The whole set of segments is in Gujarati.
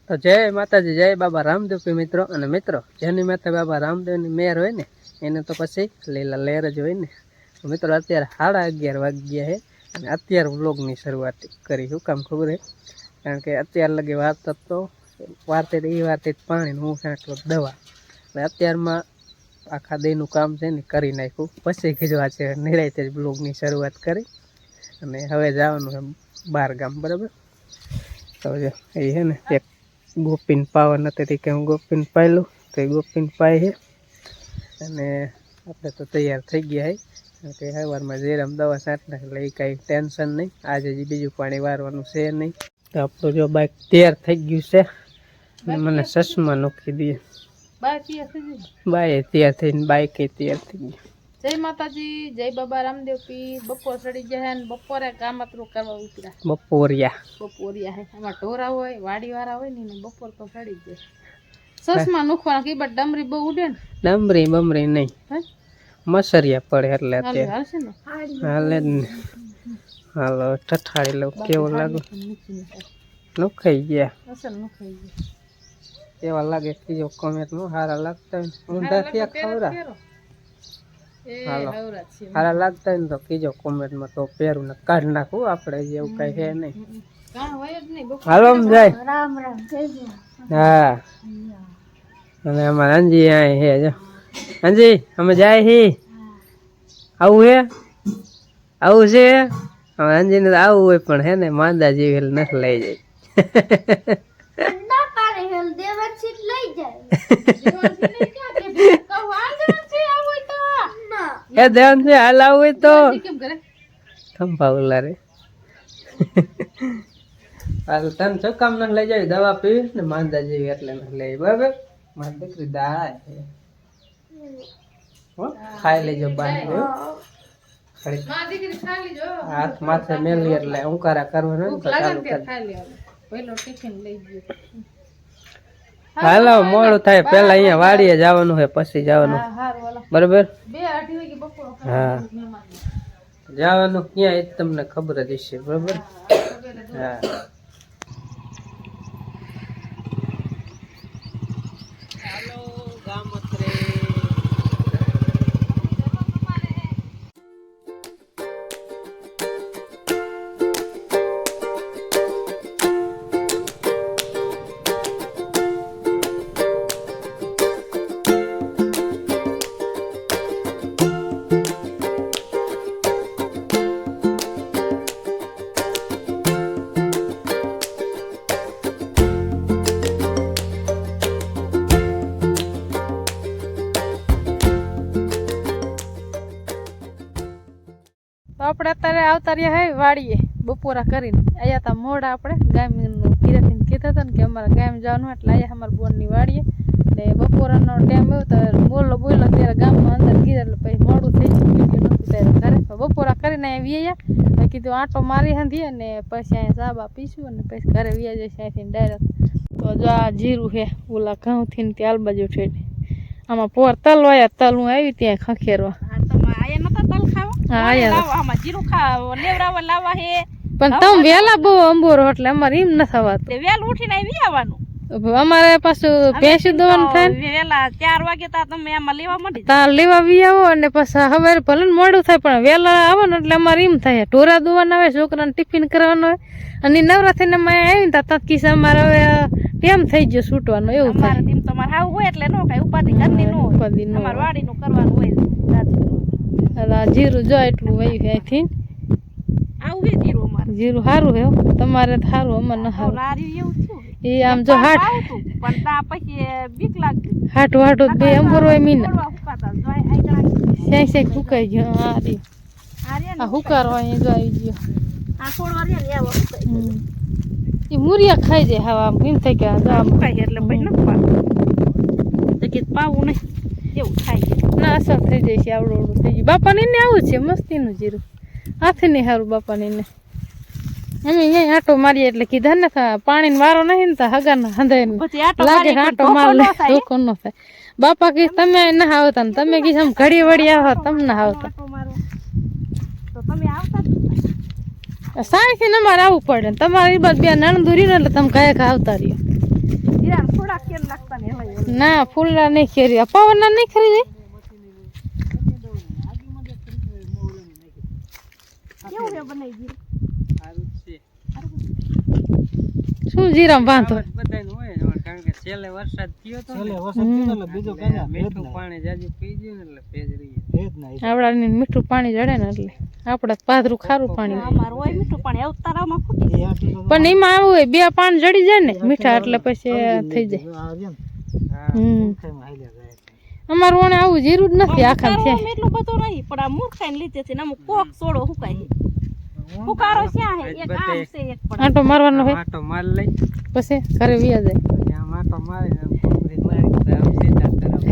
તો જય માતાજી, જય બાબા રામદેવ મિત્રો. અને મિત્રો, જેની માથે બાબા રામદેવની મેર હોય ને એને તો પછી લીલા લહેર જ હોય ને. તો મિત્રો, અત્યારે 11:30 વાગી ગયા છે અને અત્યારે વ્લોગની શરૂઆત કરી. શું કામ ખબર છે? કારણ કે અત્યાર લગી વાત તો વારતે એ વારતે પાણી હું સાંટલો દવા એટલે અત્યારમાં આખા દેનું કામ છે ને કરી નાખ્યું. પછી કીધું છે નિરાયતે જ બ્લોગની શરૂઆત કરી. અને હવે જવાનું છે બહાર ગામ, બરાબર. તો એ છે ને એક ગોપીન પાવા નથી કે હું ગોપીન પાયલું તો એ ગોપીન પાય છે. અને આપણે તો તૈયાર થઈ ગયા છે કે સવારમાં જેરામ દવા છાંટ નાખે એટલે એ કાંઈ ટેન્શન નહીં. આજે જ બીજું પાણી વારવાનું છે નહીં. તો આપણું જો બાઇક તૈયાર થઈ ગયું છે. મને ચશ્મા નોખી દઈએ. બાય તૈયાર થઈને બાઇક તૈયાર થઈ ગયું. જય માતાજી, જય બાબા રામદેવ પીર. બપોર ચડી ગયા ને બપોરે કામતરું કરવા ઉતર્યા. બપોરિયા હે આમાં ઢોરા હોય વાડી વાળા હોય ને બપોર તો ચડી જાય. સસમાં નુખવાના કી બટ ડમરી બહુ ઉડે ને. ડમરી બમરી નહીં, મસરિયા પડે એટલે અત્યારે હાલે જ ને. હાલો ઠઠાડી લો કેવો લાગે. નુખાઈ ગયા, અસલ નુખાઈ ગયા. એવા લાગે કીજો કોમેન્ટમાં સારા લાગતા હોય ઊંધા થયા ખવરા. હાલો સારા લાગતા હોય ને તો કીજો કોમેન્ટમાં, તો પહેરું ને કાઢ નાખું. આપણે જેવું કઈ છે નહીં. હાલો જાય હા. અને અમારે અંજી અહીં હે જો અંજી અમે જાય હી. આવું હે આવું છે અમારે અંજીને તો આવું હોય પણ હે ને માંદા જેવી હેલ નથી લઈ જાય. એ ધ્યાન છે હાલ આવું હોય તો ખંભા ઉલા રે. હાલ તને શું કામ નથી લઈ જાય? દવા પીવી ને માંદા જેવી એટલે નથી લઈ. બરાબર મારી દીકરી દાળ છે. ખાઈ લેજો બાંધી હાથ માથે મેલી એટલે ઉંકારા કરવાનો તો ચાલુ કરી. હાલો મોડું થાય પેલા અહીંયા વાડીએ જવાનું છે પછી જવાનું, બરાબર? હા જવાનું ક્યાં એ તમને ખબર જ હશે, બરાબર? હા હાલો ગામત્રે. આપણે અત્યારે આવતા રહ્યા હે વાડીએ બપોરા કરીને. અહીંયા તા મોડા આપણે ગામનું કીધા હતા ને કે અમારે ગામ જવાનું એટલે અહીંયા અમારા બોનની વાડીએ ને બપોરાનો ટાઈમ આવ્યો તો બોલો ત્યારે ગામમાં અંદર કીધા એટલે પછી મોડું થઈ ગયું ત્યારે ઘરે બપોરા કરીને અહીંયા વ્યાયા. કીધું આંટો મારી હાંધીએ ને પછી અહીંયા સાબા પીશું અને પછી ઘરે વ્યા જઈશ અહીંથી ડાયરેક્ટ. તો જો આ જીરું છે ઓલા ઘઉંથી ને ત્યાર બાજુ છે. આમાં પોર તલ વાયા તલ હું આવી ત્યાં ખખેરવા. પણ તમે વેલા બહુ અંબોરો એટલે અમારે એમ ન થવાતું. વેલું ઉઠીને આવી આવવાનું. અમારે પાછું ભેંસું દોવાનું થાય વેલા 4 વાગે તમે આમાં લેવા માંડી તાર લેવા વી આવો અને પછી હવે ભલે મોડું થાય પણ વેલા આવો ને એટલે અમારે એમ થાય ઢોરા દોવાના હોય, છોકરાને ટિફિન કરવાનું હોય અને નવરા થઈને અમે આવી ને તા કિસ્સા અમારે હવે ટેમ થઈ ગયો છૂટવાનો એવું થાય. તમારે આવું હોય એટલે નો કઈ ઉપાધિ ઘરની નો ઉપાધિ નો અમાર વાડીનું કરવાનું હોય. જીરું જો એટલું વહી અહીંથી આવું હે જીરું અમારે. જીરું સારું હે તમારે સારું અમારે ન સારું. એ આમ જો હાટ પણ તા પછી બીક લાગતી હાટું હાટું બે અંબોર હોય મીના સેક ફૂકાઈ ગયો. આ રે આ હુકારો અહીંયા જો આવી ગયો. આ છોડવા રે આવો એ મુરિયા ખાઈ જાય. હા આમ એમ થાય કે આ મુકાઈ એટલે પછી ન પાવું તો કે પાવું નહીં એવું થાય ના અસર થઈ જાય છે. આવડું થઈ ગયું બાપાને ને આવું છે મસ્તીનું જીરું હાથે નહીં સારું બાપાને ને. અમે અહીંયા આટો મારીએ એટલે કીધા ને પાણી વારો નહીં ને હગા હંધાય લાગે આટો માર લે ધોકો ન થાય. બાપા કીધું તમે ના આવતા ને તમે કીધું ઘડી વળી આવો તમે ના આવતા. સાંજથી અમારે આવવું પડે. તમારી બાદ બે નણંદુરી ને એટલે તમે કાંઈક આવતા રહ્યો. ના ફૂલના નહીં ખેરી પવનના નહીં ખરી જાય શું જીરામ બાંધો બધાને હોય ને, કારણ કે છેલ્લે વરસાદ થયો તો બીજો કઈ મીઠું પાણી જાજુ પી ગયું ને એટલે ભેજ રહી આપડાને મીઠું પાણી જડે ને એટલે આપડા પાદરું ખારું પાણી પણ એમાં આવું હોય બે પાણી જડી જાય ને મીઠા એટલે પછી થઈ જાય અમારું ઓણે આવું જીરું જ નથી આખા છે એટલું બધું નહીં પણ આ મૂર્ખાઈને લીધે છે ને અમુક કોક સોડો હુકાય ફુકારો ક્યાં હે એક આમ છે એક પણ આટો મારવાનો હોય માટો માર લઈ પછી ઘરે વ્યા જાય પછી આ માટો મારે ને કોંગરી મારી તો આમ સીધા તરફ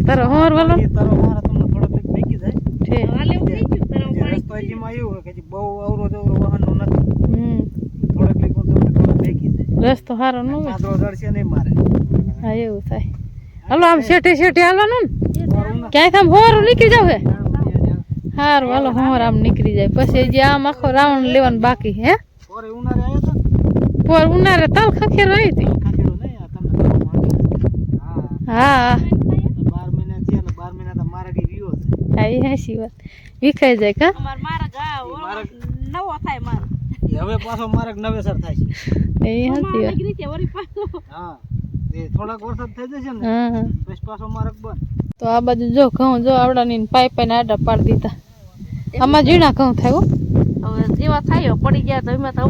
તારો હોર વાલો તારો મારા તમને થોડોક ભેગી જાય છે હાલે એવું થઈ ગયું તરમ પાણી રસ્તો એમાં એવું હોય કે બહુ અવરોધ વાહનનો નથી થોડોક લીક તમને થોડોક ભેગી જાય રસ્તો સારો ન હોય પાદરો દળશે નહીં મારે હા એવું થાય હાલો આમ શેઠે શેઠે હાલવાનું ને ક્યાંય આમ હોરું નીકળી જાવ હે હારું હાલો હોર આમ નીકળી જાય પછી જે આમ આખો રાઉન્ડ લેવાનું બાકી હે પોરે ઉનાળે આવ્યા હતા ને પોર ઉનાળે તલ ખખેર રહી હતી ખાખેરો નહીં આ તમને હા હા 12 મહિના થયા ને 12 મહિના તો મારે કઈ વિયો છે હા એ હાસી વાત વિખાઈ જાય કા અમાર મારા ગા નવો થાય મારો એ હવે પાછો મારે નવેસર થાય છે એ હાસી વાત રીતે વરી પાછો હા એ થોડાક વરસાદ થઈ જશે ને હા પછી પાછો માર્ગ બંધ તો આ બાજુ જો ઘઉં જો આવડાની પાઇપ ને આડા પાડી દીધા આમાં ઝીણા ઘઉં થાય હો હવે જેવા થાય પડી ગયા તો એમાં તો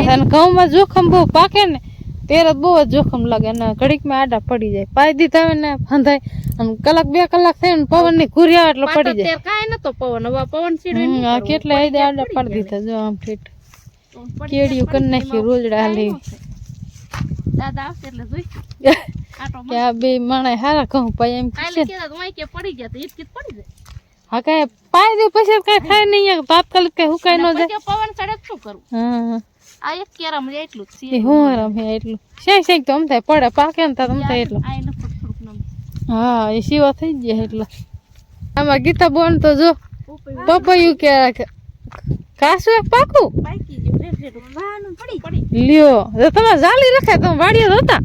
અને ઘઉંમાં જોખમ બહુ પાકે ને ત્યારે બહુ જ જોખમ લાગે ને ઘડીકમાં આડા પડી જાય પાઈ દીધા હોય ને ફંધાય અને કલાક 2 કલાક થાય ને પવન ની ઘુર્યા એટલે પડી જાય કાંઈ નતો પવન હવે પવન સીડો આ કેટલા આડા પાડી દીધા જો આમ ઠીક કેડિયું કરી નાખ્યું રોજડા હાલી દાદા આવશે એટલે જોઈ આટો કે આ બે માણે હારા ઘઉં પાય એમ કાલે છે કેતા તો કે પડી ગયા તો ઈટકી પડી જાય હા કઈ પાઈ દે પછી કઈ થાય નહીં તાત્કાલિક કઈ હુકાઈ ન જાય પછી પવન ચડે તો શું કરું હા આ એક કેરામાં એટલું જ એ હું આરામ હે એટલું શેક શેક તો આમ થાય પડે પાકે ને તો આમ થાય એટલું આ એને થોડુંક નામ હા એ સીવા થઈ ગયા એટલે આમાં ગીતા બોન તો જો પપૈયું કે કાસું એક પાકું બાકી જે રેડ વાનું પડી લ્યો તો તમે જાળી રખાય તમે વાડીએ હતા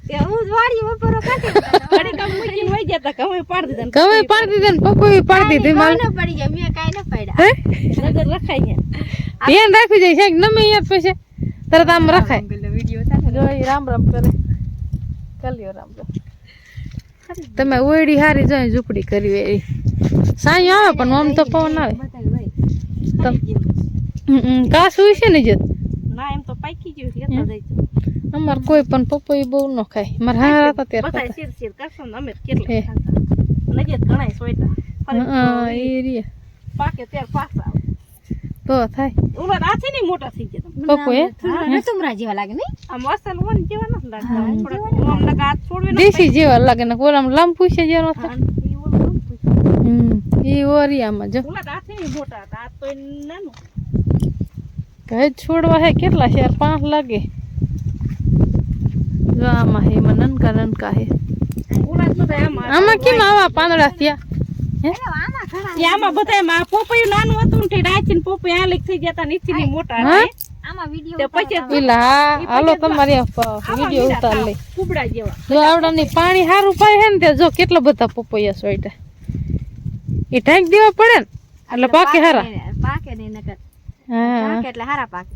તે હું જ વાડી ઉપર કાઢી ઘડી કામ મૂકીને વઈ ગયા તા કમે પાડી દીધા કવે પાડી દીધા ને પપૈયું પાડી દીધી માલ પડી ગયા મે કાઈ ન પડ્યા હે નજર રખાઈ ગયા ધ્યાન રાખવી જાય છે નમે યાદ પછી તરત આમ રખાય વિડિયો હતા જો એ રામ રામ કરે કલ્યો રામ રામ તમે ઓયડી હારી જાય ઝૂપડી કરી એ સાંય આવે પણ આમ તો પવન આવે કાસું છે ને જત ના એમ તો પાકી ગયું લેતા જાય અમાર કોઈ પણ પપૈયું બહુ ન ખાય માર હારા હતા ત્યારે બધા ખાતા. શીર શીર કરશું ને અમે કેટલા હે. ખાતા નજે ઘણાય સોયટા હા એ રે પાકે ત્યાર પાછા આવે. તો થાય ઓલા આથી નહીં મોટા થઈ ગયા પપૈયા રતુમરા જેવા લાગે નહીં આમ અસલ વન જેવા નથી લાગતા થોડા આમ લગા હાથ છોડવે દેશી જેવા લાગે ને ઓલામ લાંબુ છે જેનો થાય એ ઓરિયામાં જો ઓલા આથી નહીં મોટા હતા આ તો નાનું ઘર છોડવા હે કેટલા છે 5 લાગે જો આમાં હે એમાં નનકા નનકા હે ઓલા બધા આમાં આમાં કેમ આવા પાંદડા થયા આમાં બધા પોપૈયું નાનું હતું ને તે ડાચીને પોપૈયું આ લીક થઈ ગયા તા નીચે ની મોટા હા? હતા આમાં વિડિયો પછી પેલા હાલો તમારી વિડીયો ઉતાર લે કુબડા જેવા જો આવડાની પાણી સારું પાય હે ને તે જો કેટલા બધા પપૈયા સોઈટા એ ઢાંકી દેવા પડે ને એટલે પાકે હારા પાકે ને નકર હા પાકે એટલે હારા પાકે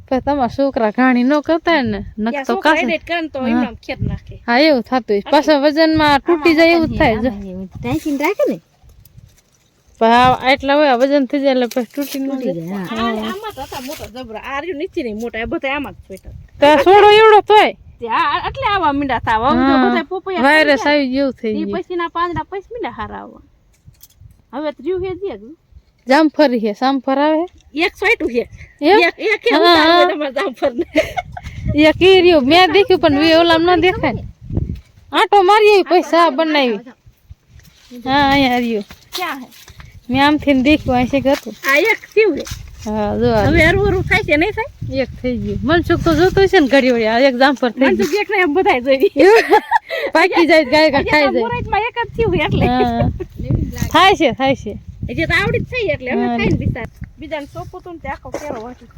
પણ તમારા છોકરા ઘાણી ન કરતા ને નક તો કાસ એડિટ કરન તો એમ ખેત નાખે હા એવું થતું હોય પાછા વજનમાં તૂટી જાય એવું જ થાય જો ટાઈકીને રાખે ને પણ આટલા હોય વજન થઈ જાય એટલે પછી તૂટી ન જાય આમાં તો હતા મોટા જબરા આ રહ્યું નીચે નહીં મોટા એ બધા આમાં જ છોટા તો છોડો એવડો તોય એટલે આવા મીંડા થાવ હવે તો બધા પોપૈયા વાયરસ આવી જેવું થઈ ઈ ગયું પછી ના પાંદડા પછી મીંડા હારા આવવા હવે તો રહ્યું હે જે જામફળી છે સામફળ આવે એક સોયટું છે એમ? એક હે ઉતાર તમાર જામફળ ને એ કીર્યો મેં દેખ્યું પણ વે ઓલામ ન દેખાય ને આટો મારી પૈસા બનાવી હા અહીંયા રહ્યો ક્યાં હે મેં આમથી દેખ્યું અહીં છે હતું આ એક થયું હે હા જો આ હવે હરવું થાય છે નહીં થાય એક થઈ ગયું મનસુખ તો જોતો હશે ને ઘડી વળી આ એક જામફળ થઈ મને તો દેખ ને એમ બધાય જોઈ ગયું પાકી જાય ગાય ખાઈ જાય મુરતમાં એક જ થયું એટલે હા. થાય છે જે તો આવડી જ થઈ એટલે અમે ખાઈને બિચાર બીજાને સોંપું તું ને તે આખો કેરો વાંચું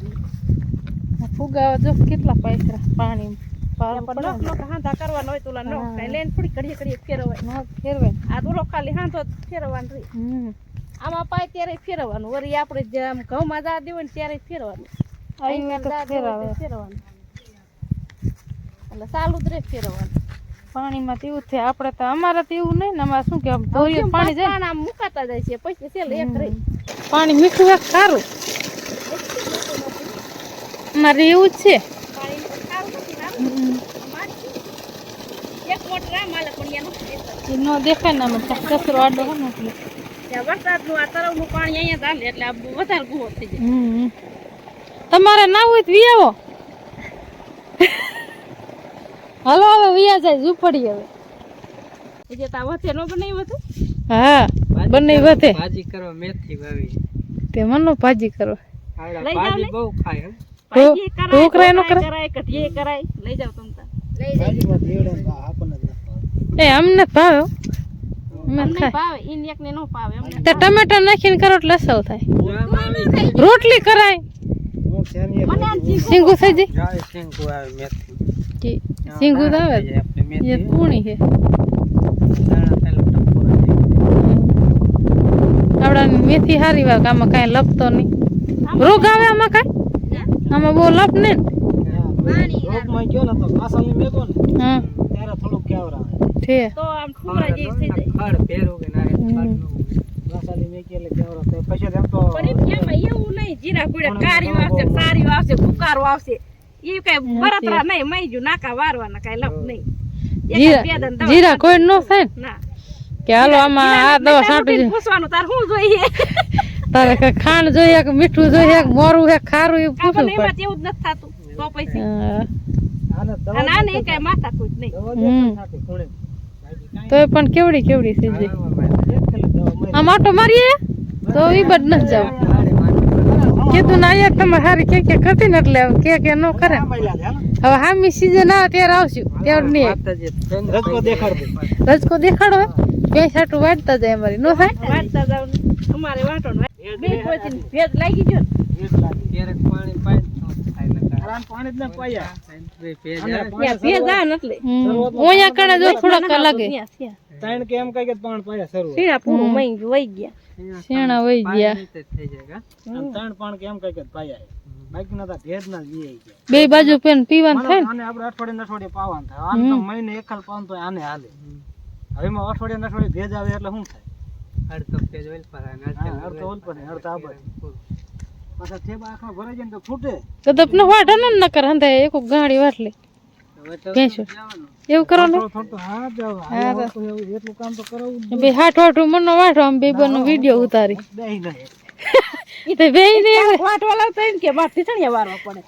ફુગાવા જો કેટલા પાયસરા પાણી નોક નોક હાંધા કરવાનો હોય તો ઓલા નોક કાંઈ લઈને થોડી ઘડીએ ઘડીએ ફેરવાય ફેરવે આ તો ઓલો ખાલી હાંધો જ ફેરવવાનું રહી આમાં પાય ત્યારે ફેરવવાનું વળી આપણે જે આમ ઘઉંમાં જા દેવું ને ત્યારે ફેરવાનું અહીં જા દેવું હોય તો ફેરવવાનું એટલે ચાલુ જ રહે ફેરવવાનું પાણીમાં તેવું થાય આપણે તો અમારે તો એવું નહીં ને અમારે શું કે ધોરિયું પાણી જાય આમ મુકાતા જાય છે પછી છેલ્લે એક રહી પાણી મીઠું એક સારું અમારે એવું જ છે પાણી સારું નથી સારું એક મોટર આ માલે પણ એ ન દેખાય ને અમે કચરો આડો હોય ને એટલે ત્યાં વરસાદનું આ તરવનું પાણી અહીંયા ચાલે એટલે આ વધારે ગુવો થઈ જાય તમારે ના હોય તો વી આવો હાલો હવે વિયા જાય ઝૂંપડી હવે જે તા વધે નો બનાવ્યું હતું હા બંને વધે ભાજી કરવા મેથી વાવી તે મનો ભાજી કરો આવડા લઈ જાવ ભાજી ને. બહુ ખાય હો. ભાજી કરાય, ઢોકળા નો કરે? કરાય કઢીએ કરાય લઈ જાવ તમ તાર લઈ ભાજીમાં ભેળ આપણને જ નથી ભાવતું. એ અમને ભાવે હો. અમે અમને ખાય ભાવે ઈન એકને નો ભાવે અમને તે ટમેટા નાખીને કરો એટલે લસાવ થાય જોવામાં આવી રોટલી કરાય હું શેની એક મને આ ભાજી સિંગુ થઈ જાય જાય શીંગુ આવે મેથી જી, સિંગુ તો આવે આપણે મેથી એ પૂણી છે દાણા પેલા ટપોરા થઈ આવડા મેથી હારી વાગ આમાં કાંઈ લપતો નહીં રોગ આવે આમાં કાંઈ આમાં બહુ લપ ને રોગમાં ગયો ને તો કાસાલી મેકો ને હા ત્યારે થોડુંક કેવર આવે. છે તો આમ ઠુમરા જેવી થઈ જાય ખડ ભેરું કે ના કાસાલી મેકી એટલે કેવર આવે. પછી એમ તો પણ એમાં એવું નહીં જીરા ગુડા કારીઓ આવશે સારીઓ આવશે ફુકારો આવશે એ કઈ બરતરા નહીં મઈજુ નાકા વારવાના કઈ લપ નહીં જીરા જીરા કોઈ ન થાય ને ના કે હાલો આમાં આ દવા છાંટી દે. પૂછવાનું તાર શું જોઈએ તારે કે ખાંડ જોઈએ કે મીઠું જોઈએ કે મોરું છે કે ખારું એવું પૂછવું આપણને પડે એમાં એવું જ નથી થતું તો પછી હા. આને દવા અને આને કઈ માથા કોઈ નહીં દવા હમ. દેતા નથી ખૂણે. તોય પણ કેવડી કેવડી થઈ જાય એક ખાલી દવા મરી. આમ આટો મારીએ તો ઈ બદ ન જાવ કીધું ના યાર તમે હારી કે કરતી ને એટલે કે ન કરે આ મહિલા છે, હાલો. હવે હામી સીઝન આવે ત્યારે આવશું ત્યારે નહીં રજકો દેખાડ દે. રજકો દેખાડો ભેંસ હાટું વાટતા જાય અમારી નો થાય વાટતા જાવ અમારે વાટો બે કોઈ ભેદ લાગી ગયો ને. ભેજ લાગે. ક્યારેક પાણી પાય તો થાય નકર. આરામ પાણી જ ન પાયા. ભેજ અને આવે. પાણી ત્યાં ભેદ આવે ને એટલે ઓયા કણે જો થોડાક લાગે ત્યાં ત્યાં. ત્રણ કે એમ કઈ કે પાણી પાયા શરૂ. સીણા પૂરું મઈ વહી ગયા શેણા વહી ગયા પાણી રીતે થઈ જાય કા? અને ત્રણ પાણી કે એમ કઈ કે પાયા. બાકી ના ભેજ ના જ વી ગયા. બે બાજુ પેન પીવાનું થાય ને આને આપણે અઠવાડિયે પાવાનું થાય. આને તો મહિને એકલ પાવાનું તો આને હાલે. હવે એમાં અઠવાડિયે ભેજ આવે એટલે શું થાય? અડધો ભેજ ઓલ પર આવે ને હા, અડધો ઓલ પર ને અડધો આ બાજુ. પાછા થેબા આખા ભરાઈ જાય ને તો ફૂટે. તો તપને વાઢો ન કર હંધે એક ગાડી વાટલી હવે તો ભેંસો જવાનું. એવું કરવાનું થોડું થોડું હા જાવ. હા, આ તો એવું એટલું કામ તો કરાવવું જ બે હાથ વાઠું મનો વાઢો આમ બે બનો વિડીયો ઉતારી બેહી નહીં. તો બે ને વાટવા લાવતા હોય ને કે મારે ટીસણીયા વારવા પડે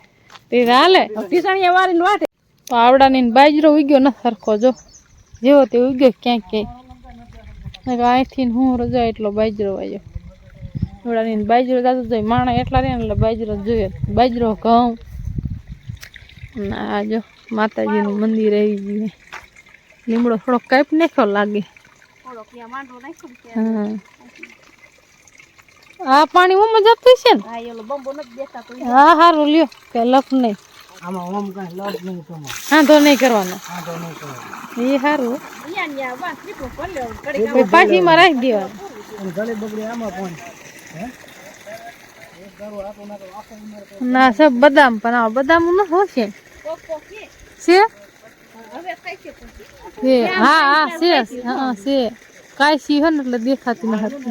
તે હાલે ટીસણીયા વારીને વાટે આવડાની ને બાજરો ઉગ્યો ન સરખો જો જેવો તે ઉગ્યો ક્યાંક ક્યાંય અહીંથી ને હું રજા એટલો બાજરો વાયો આવડાની ને બાજરો જાતો જોઈએ માણા એટલા રહે ને એટલે બાજરો જોઈએ બાજરો ઘઉં ના જો માતાજીનું મંદિર આવી ગયું લીમડો થોડોક કાપ નાખ્યો લાગે થોડોક ત્યાં માંડવો નાખ્યો ને હા આ પાણી ઓમાં જતું છે ને હા એલો બંબો નથી દેખાતો હા હારું લ્યો કે લપ નહીં આમાં ઓમ કાંઈ લાભ નહીં તમારે. હા તો નહીં કરવાનો આ તો નહીં કરવાનું. એ સારું અહીંયા ન્યા વાસ નીકળો પડ્યો કડી પાછી માં રાખી દેવાનું અને ગળી બગડી આમાં પણ. હે? ના સબ બદામ પણ આ બદામ ન હોશે કોક કોક કે છે હવે થાય છે પછી છે હા હા છે હા છે કાંઈ સી હે ને એટલે દેખાતી ન હતી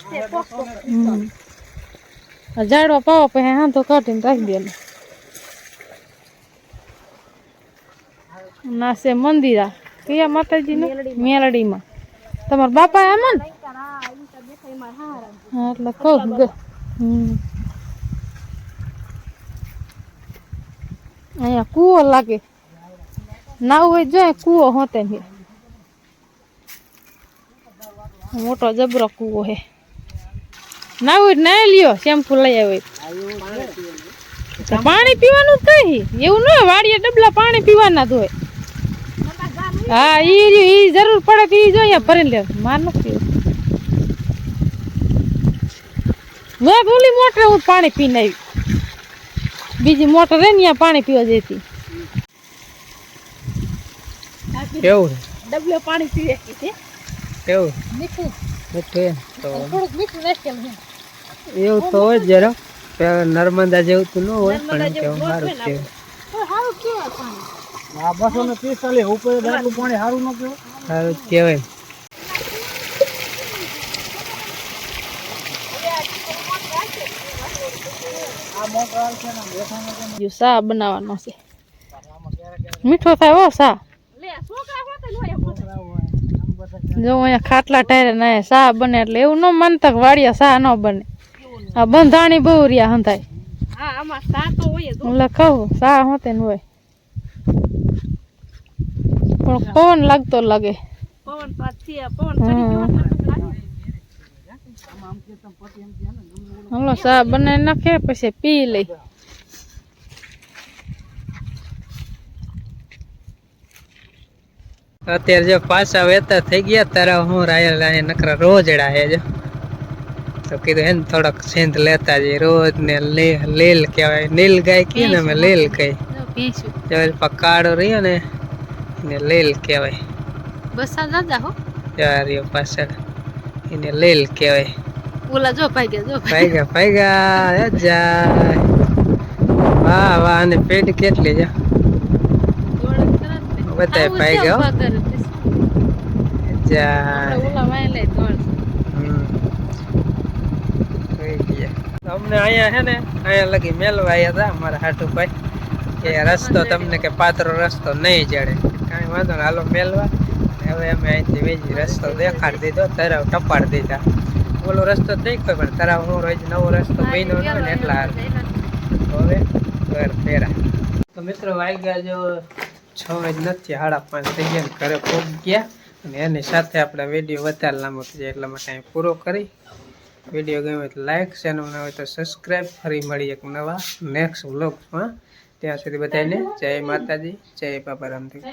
તે કોક કોક ઝાડવા પાવા પછી હા તો કાઢીને રાખી દેવાનું ના છે મંદિરા કયા માતાજીનું મેલડીમાં તમારા બાપા આમાં ને હા એટલે કહું અહીંયા કૂવો લાગે નાવ હોય જોઈએ કૂવો હોતે ને મોટો જબરો કૂવો હે નાવ હોય નાઈ લ્યો શેમ્પુ લઈ આવ્યો તો પાણી પીવાનું જ કઈ એવું ન હોય વાડીએ ડબલા પાણી પીવાના જ હોય હા ઈ જરૂર પડે તો ઈ જો અહીંયા ભરીને લે માર નથી મેં ઓલી મોટર હું પાણી પીને આવી બીજી મોટર હે ને ત્યાં પાણી પીવા જતી કેવું ડબલે પાણી પીવે કે કેવું મીઠું મીઠું એમ તો થોડુંક મીઠું નાખેલું છે એવું તો હોય જ જરા નર્મદા જેવું તો ન હોય નર્મદા પણ જેવું કેવું ન સારું હોય છે સારું કેવાય પાણી આ 245 ઉપર આટલું પાણી સારું ન કહેવાય. સારું જ કહેવાય. સા બનાવવાનો છે મીઠો થાય હો સા લે છોકરા હોતે નો એમ હોતે જો અહીંયા ખાટલા ટાયરે ના સા બને એટલે એવું ન માનતા કે વાડિયા સા ન બને આ બંધાણી બહુ રહ્યા હંધાય હા આમાં સા તો હોય જ એટલે કહું સા હોતે ને હોય પણ પવન લાગતો લાગે પવન પાછી પવન ચડી ગયો એટલે પછી લાગે હલો સા બનાવી નાખે પછી પી લઈ અત્યારે જો પાછા વેતા થઈ ગયા તારા હું રાયલ નકરા રોજડા હે જો તો કીધું હે ને થોડોક સેંધ લેતા જઈએ રોજ ને લીલ કહેવાય નીલ ગાય કીએ ને અમે લીલ કહી પીશું કાળો રહ્યો ને એને લીલ કહેવાય બસા દાદા હો રહ્યો પાછળ એને લીલ કહેવાય ઓલા જો ભાઈ ગયા જો ભાગ્યા જાય વાહ વાહ અને પેટ કેટલી છે બતાય ભાગ્યા જાય ઓલા વાય લઈ દોડ અમને અહીંયા હે ને અહીંયા લગી મેલવા આવ્યા હતા અમારા હાટુભાઈ કે રસ્તો તમને કે પાતળો રસ્તો નહીં જડે કાંઈ વાંધો ને હાલો મેલવા હવે અમે અહીંથી વેજી રસ્તો દેખાડી દીધો તરાવ ટપાડી દીધા ઓલો રસ્તો થઈ ગયો પણ તરાવ હું રોજ નવો રસ્તો બન્યો ન હોય ને એટલા હવે ઘર ફેરા તો મિત્રો વાગ્યા જો 6 જ નથી 5:30 થઈ ગયા ઘરે પહોંચી ગયા અને એની સાથે આપણે વિડીયો વધારે લાંબો થઈ જાય એટલા માટે અહીં પૂરો કરી વિડીયો ગમ્યો તો લાઈક ચેનલ ના હોય તો સબસ્ક્રાઈબ ફરી મળી એક નવા નેક્સ્ટ વ્લોગમાં ત્યાં સુધી બધાને જય માતાજી જય બાબા રામદેવ